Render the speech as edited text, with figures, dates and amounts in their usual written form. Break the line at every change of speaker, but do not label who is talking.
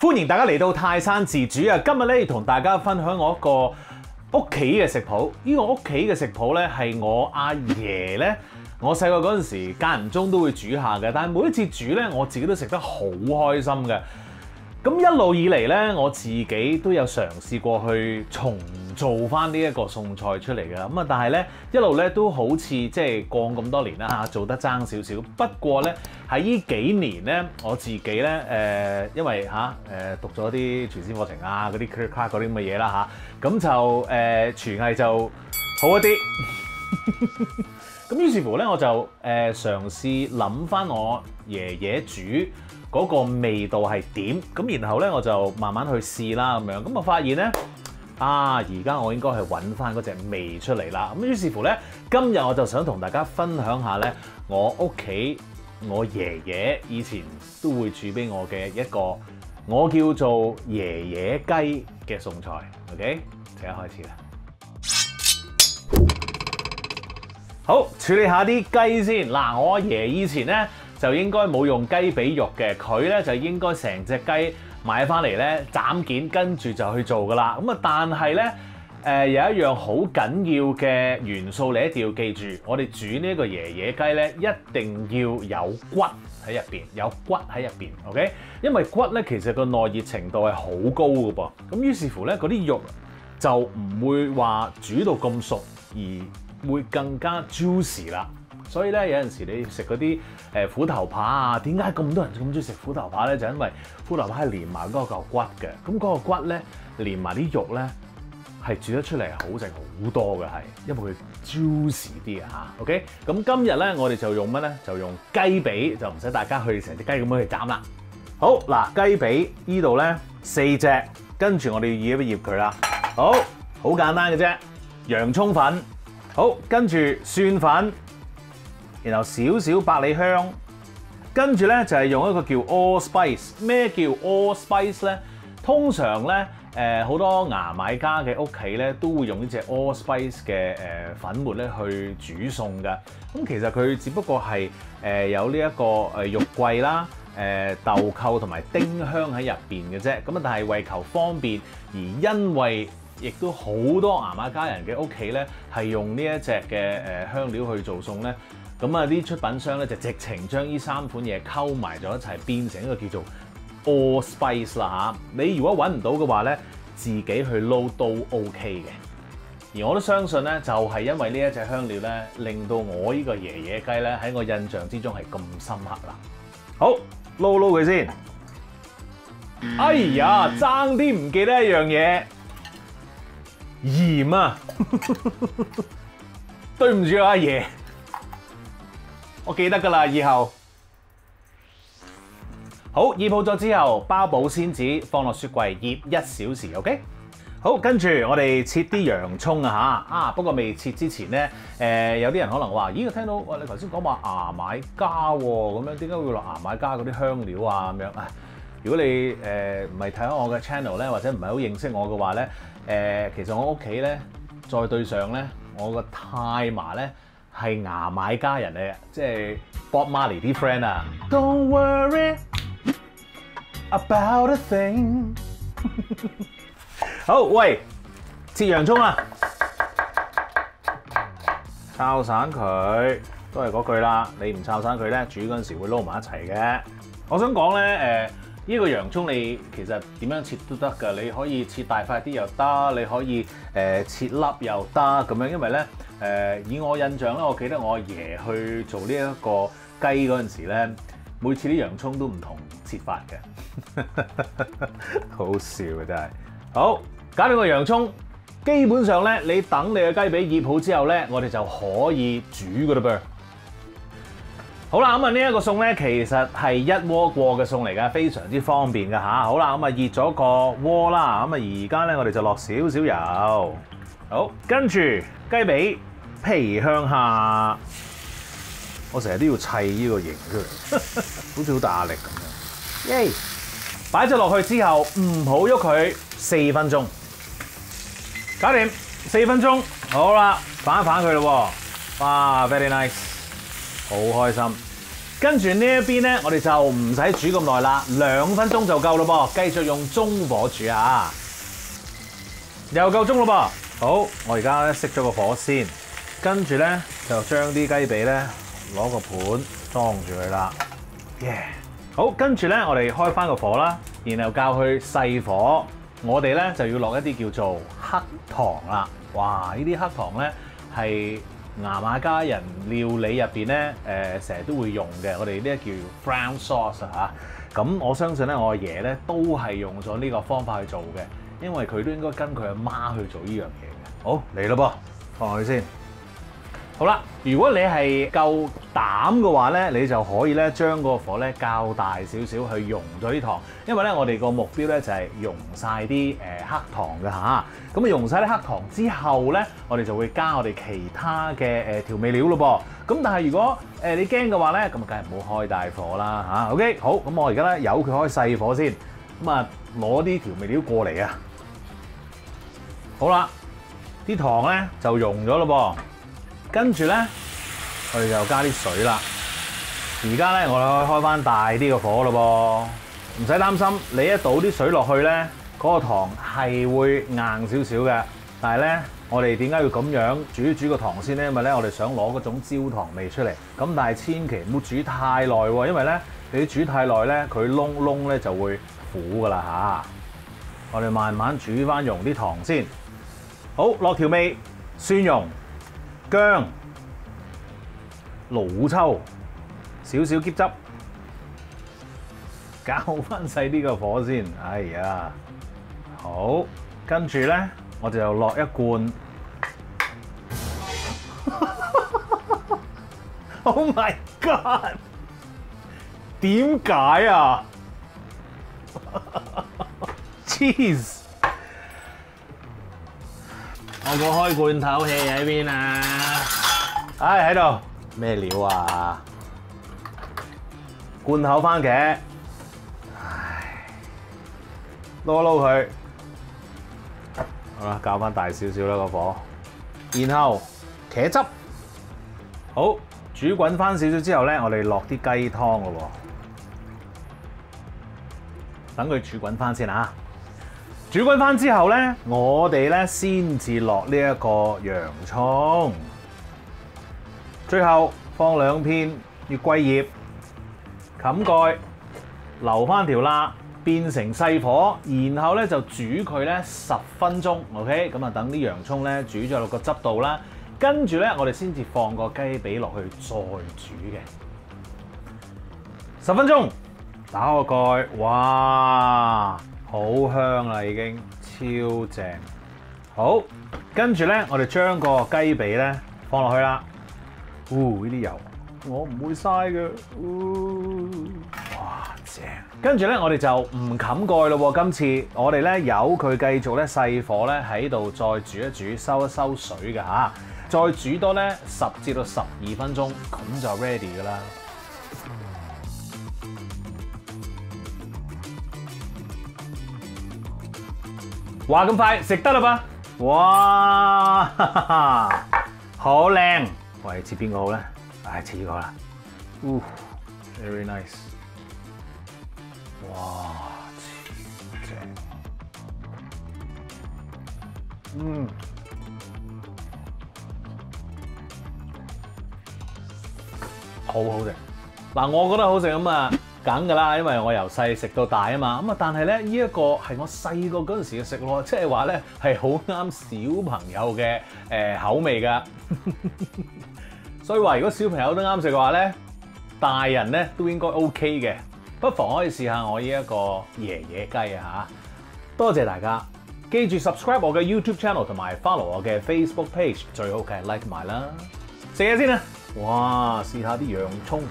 歡迎大家嚟到泰山自主啊！今日咧要同大家分享我一個屋企嘅食譜。呢個屋企嘅食譜咧係我阿爺咧，我細個嗰陣時間唔中都會煮下嘅，但係每一次煮咧我自己都食得好開心嘅。咁一路以嚟咧，我自己都有嘗試過去重做翻呢一個餸菜出嚟嘅。咁啊，但係咧一路咧都好似即係過咁多年啦嚇，做得爭少少。不過咧喺呢幾年咧，我自己咧因為讀咗啲廚師課程啊，嗰啲 career card 嗰啲咁嘅嘢啦嚇，咁就廚藝就好一啲。咁於是乎咧，我就嘗試諗翻我爺爺煮嗰個味道係點，咁然後咧我就慢慢去試啦咁樣，咁我發現咧而家我應該係揾翻嗰隻味出嚟啦。咁於是乎咧，今日我就想同大家分享下咧，我屋企我爺爺以前都會煮俾我嘅一個我叫做爺爺雞嘅餸菜。OK， 即刻開始啦。好，處理下啲雞先。嗱，我阿爺以前咧就應該冇用雞髀肉嘅，佢咧就應該成隻雞買翻嚟咧斬件，跟住就去做噶啦。咁啊，但係咧有一樣好緊要嘅元素，你一定要記住，我哋煮呢一個爺爺雞咧，一定要有骨喺入邊，有骨喺入邊 ，OK？ 因為骨咧其實個耐熱程度係好高嘅噃，咁於是乎咧嗰啲肉就唔會話煮到咁熟，而會更加 juicy 啦。所以咧有陣時你食嗰啲虎頭扒啊，點解咁多人咁中意食虎頭扒咧？就因為虎頭扒係連埋嗰嚿骨嘅，咁嗰個骨咧連埋啲肉咧係煮得出嚟好食好多嘅，係因為佢 juicy 啲啊嚇。OK， 咁今日咧我哋就用乜咧？就用雞髀，就唔使大家去成隻雞咁樣去斬啦。好嗱，雞髀呢度咧4隻，跟住我哋要醃一醃佢啦。好簡單嘅啫，洋葱粉，好，跟住蒜粉。然後少少百里香，跟住咧就係用一個叫 allspice。咩叫 allspice 咧？通常咧好多牙買加嘅屋企咧都會用呢隻 allspice 嘅粉末咧去煮餸㗎。咁其實佢只不過係有呢一個肉桂啦、豆蔻同埋丁香喺入邊嘅啫。咁啊，但係為求方便，而因為亦都好多牙買加人嘅屋企咧係用呢一隻嘅香料去做餸咧。咁啊，啲出品商咧就直情將呢3款嘢溝埋咗一齊，變成一個叫做 allspice 啦嚇。你如果揾唔到嘅話咧，自己去撈都 OK 嘅。而我都相信咧，就係因為呢一隻香料咧，令到我呢個爺爺雞咧喺我印象之中係咁深刻啦。好，撈佢先。哎呀，爭啲唔記得一樣嘢，鹽啊！對唔住阿爺。我記得㗎啦，以後好醃好咗之後，包保鮮紙放落雪櫃醃1小時 ，OK？ 好，跟住我哋切啲洋葱啊，不過未切之前咧，有啲人可能話：咦，我聽到你頭先講話牙買加喎，咁樣點解會落牙買加嗰啲香料啊？咁樣啊？如果你唔係睇開我嘅 channel 咧，或者唔係好認識我嘅話咧，其實我屋企咧再對上咧，我個太嫲咧。係牙買加人嚟嘅，即係 Bob Marley 啲 friend 啊。Don't worry about a thing 。好，喂，切洋葱啦，炒散佢，都係嗰句啦。你唔炒散佢咧，煮嗰陣時會撈埋一齊嘅。我想講咧，呢個洋葱你其實點樣切都得㗎，你可以切大塊啲又得，你可以切粒又得咁樣，因為咧。以我印象咧，我記得我阿爺去做呢一個雞嗰陣時咧，每次啲洋葱都唔同切法嘅，好笑嘅真係。好，搞掂個洋葱，基本上咧，你等你嘅雞髀醃好之後咧，我哋就可以煮㗎啦噃。好啦，咁啊呢一個餸咧，其實係一鍋過嘅餸嚟㗎，非常之方便㗎嚇。好啦，咁啊熱咗個鍋啦，咁啊而家咧我哋就落少少油，好，跟住雞髀。皮向下，我成日都要砌呢個形出嚟，好似好大壓力咁樣。耶！擺咗落去之後，唔好喐佢4分鐘，搞掂4分鐘。好啦，反一反佢咯喎，哇 ，very nice， 好開心。跟住呢一邊咧，我哋就唔使煮咁耐啦，2分鐘就夠咯噃。繼續用中火煮啊，又夠鐘咯噃。好，我而家咧熄咗個火先，跟住咧就將啲雞髀咧攞個盤裝住佢啦。耶！好，跟住咧我哋開翻個火啦，然後較去細火。我哋咧就要落一啲叫做黑糖啦。哇！呢啲黑糖咧係牙買加人料理入邊咧成日都會用嘅。我哋呢一叫 brown sauce 啊。咁我相信咧，我阿爺咧都係用咗呢個方法去做嘅，因為佢都應該跟佢阿媽去做呢樣嘢。好，嚟咯噃，放落去先。好啦，如果你係夠膽嘅話咧，你就可以咧將個火咧較大少少去溶咗啲糖，因為咧我哋個目標咧就係溶晒啲黑糖嘅嚇。咁啊溶晒啲黑糖之後咧，我哋就會加我哋其他嘅調味料咯噃。咁但係如果你驚嘅話咧，咁啊梗係唔好開大火啦嚇。OK， 好，咁我而家咧由佢開細火先，咁啊攞啲調味料過嚟啊。好啦。啲糖咧就溶咗咯噃，跟住咧我哋就加啲水啦。而家咧我哋可以開翻大啲嘅火咯噃，唔使擔心，你一倒啲水落去咧，嗰個糖係會硬少少嘅。但係咧，我哋點解要咁樣煮一煮個糖先咧？因為咧我哋想攞嗰種焦糖味出嚟。咁但係千祈唔好煮太耐喎，因為咧你煮太耐咧，佢窿咧就會苦噶啦嚇。我哋慢慢煮翻溶啲糖先。好，落調味，蒜蓉、薑、老抽，少少椰汁，較翻細啲個火先。哎呀，好，跟住咧，我哋就落一罐。Oh my god！ 點解啊 ？Cheese！ 我個開罐頭器喺邊啊？喺度。咩料啊？罐頭番茄。唉，撈一撈佢。好啦，較翻大少少啦個火。然後茄汁。好，煮滾翻少少之後咧，我哋落啲雞湯咯喎。等佢煮滾翻先啊！煮滾翻之後咧，我哋咧先至落呢一個洋葱，最後放2片月桂葉，冚蓋，留翻條辣，變成細火，然後咧就煮佢咧10分鐘。OK， 咁啊等啲洋葱咧煮咗落個汁度啦，跟住咧我哋先至放個雞髀落去再煮嘅。10分鐘，打個蓋，哇！好香啦，已經超正。好，跟住咧，我哋將個雞髀咧放落去啦。呢啲油我唔會嘥嘅。哇，正！跟住咧，我哋就唔冚蓋咯喎。今次我哋咧由佢繼續咧細火咧喺度再煮一煮，收一收水嘅嚇。再煮多咧10至到12分鐘，咁就 ready 噶啦。話咁快食得啦噃！哇，好靚！喂，切邊個好咧？唉，切呢個啦。Very nice！ 哇，超正！好好食。嗱，我覺得好食咁啊！梗㗎啦，因為我由細食到大啊嘛，咁啊，但係咧呢一個係我細個嗰陣時嘅食喎，即係話咧係好啱小朋友嘅口味㗎，所以話如果小朋友都啱食嘅話咧，大人咧都應該 OK 嘅，不妨可以試下我呢一個爺爺雞啊嚇！多謝大家，記住 subscribe 我嘅 YouTube channel 同埋 follow 我嘅 Facebook page， 最好嘅 like 埋啦。食嘢先啊！哇，試下啲洋葱。